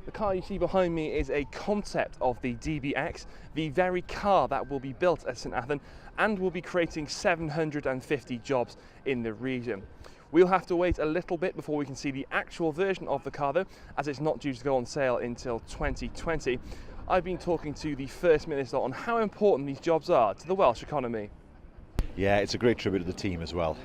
The car you see behind me is a concept of the DBX, the very car that will be built at St.Athan and will be creating 750 jobs in the region. We'll have to wait a little bit before we can see the actual version of the car though, as it's not due to go on sale until 2020. I've been talking to the First Minister on how important these jobs are to the Welsh economy. Yeah, it's a great tribute to the team as well.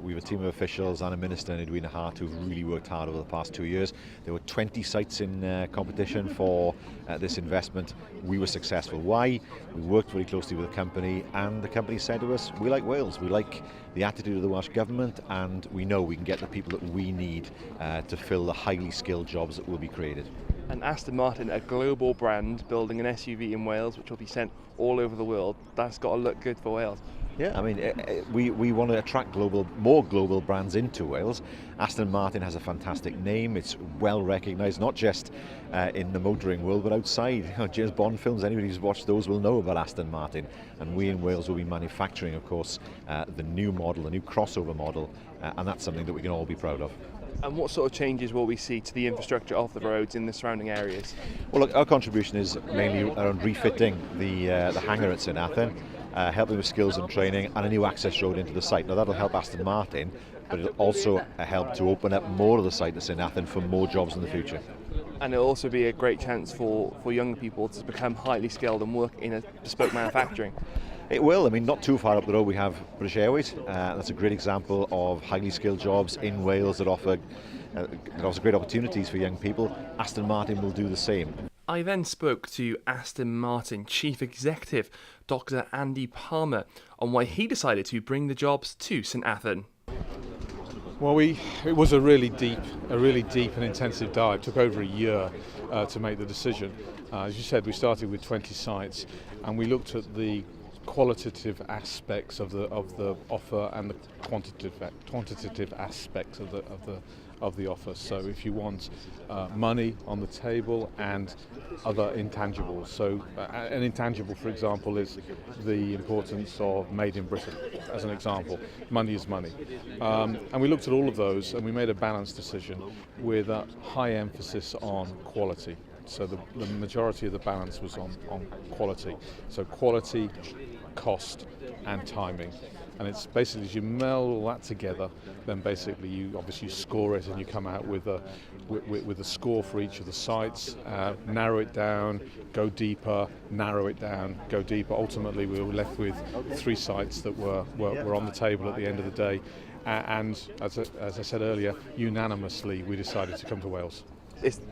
We have a team of officials and a minister in Edwina Hart who've really worked hard over the past 2 years. There were 20 sites in competition for this investment. We were successful. Why? We worked very closely with the company, and the company said to us, we like Wales, we like the attitude of the Welsh Government, and we know we can get the people that we need to fill the highly skilled jobs that will be created. And Aston Martin, a global brand, building an SUV in Wales which will be sent all over the world, that's got to look good for Wales. Yeah, I mean, we want to attract more global brands into Wales. Aston Martin has a fantastic name. It's well recognised, not just in the motoring world, but outside. You know, James Bond films, anybody who's watched those will know about Aston Martin. And we in Wales will be manufacturing, of course, the new model, the new crossover model, and that's something that we can all be proud of. And what sort of changes will we see to the infrastructure of the roads in the surrounding areas? Well, look, our contribution is mainly around refitting the hangar at St.Athan, helping with skills and training, and a new access road into the site. Now that'll help Aston Martin, but it'll also help to open up more of the site at St.Athan for more jobs in the future. And it'll also be a great chance for younger people to become highly skilled and work in a bespoke manufacturing. It will. I mean, not too far up the road we have British Airways. That's a great example of highly skilled jobs in Wales that offer great opportunities for young people. Aston Martin will do the same. I then spoke to Aston Martin Chief Executive, Dr. Andy Palmer, on why he decided to bring the jobs to St.Athan. Well, it was a really deep and intensive dive. It took over a year to make the decision. As you said, we started with 20 sites, and we looked at the qualitative aspects of the offer and the quantitative aspects of the offer. So if you want money on the table and other intangibles. So an intangible, for example, is the importance of made in Britain, as an example. Money is money. And we looked at all of those, and we made a balanced decision with a high emphasis on quality. So the majority of the balance was on quality. So quality, cost and timing. And it's basically, as you meld all that together, then basically you obviously score it, and you come out with a score for each of the sites, narrow it down, go deeper, narrow it down, go deeper. Ultimately we were left with 3 sites that were on the table at the end of the day, and as I said earlier, unanimously we decided to come to Wales.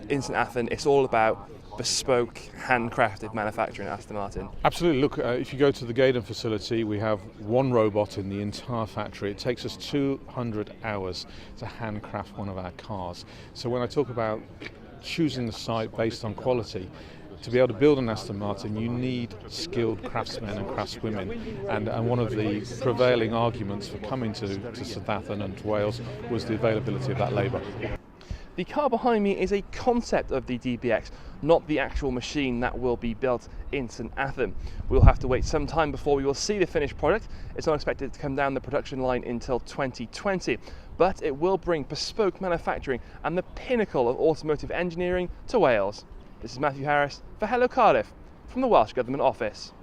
In St.Athan, it's all about bespoke, handcrafted manufacturing at Aston Martin. Absolutely. Look, if you go to the Gaydon facility, we have 1 robot in the entire factory. It takes us 200 hours to handcraft one of our cars. So when I talk about choosing the site based on quality, to be able to build an Aston Martin, you need skilled craftsmen and craftswomen. And one of the prevailing arguments for coming to St.Athan and to Wales was the availability of that labour. The car behind me is a concept of the DBX, not the actual machine that will be built in St.Athan. We'll have to wait some time before we will see the finished product. It's not expected to come down the production line until 2020, but it will bring bespoke manufacturing and the pinnacle of automotive engineering to Wales. This is Matthew Harris for Hello Cardiff from the Welsh Government Office.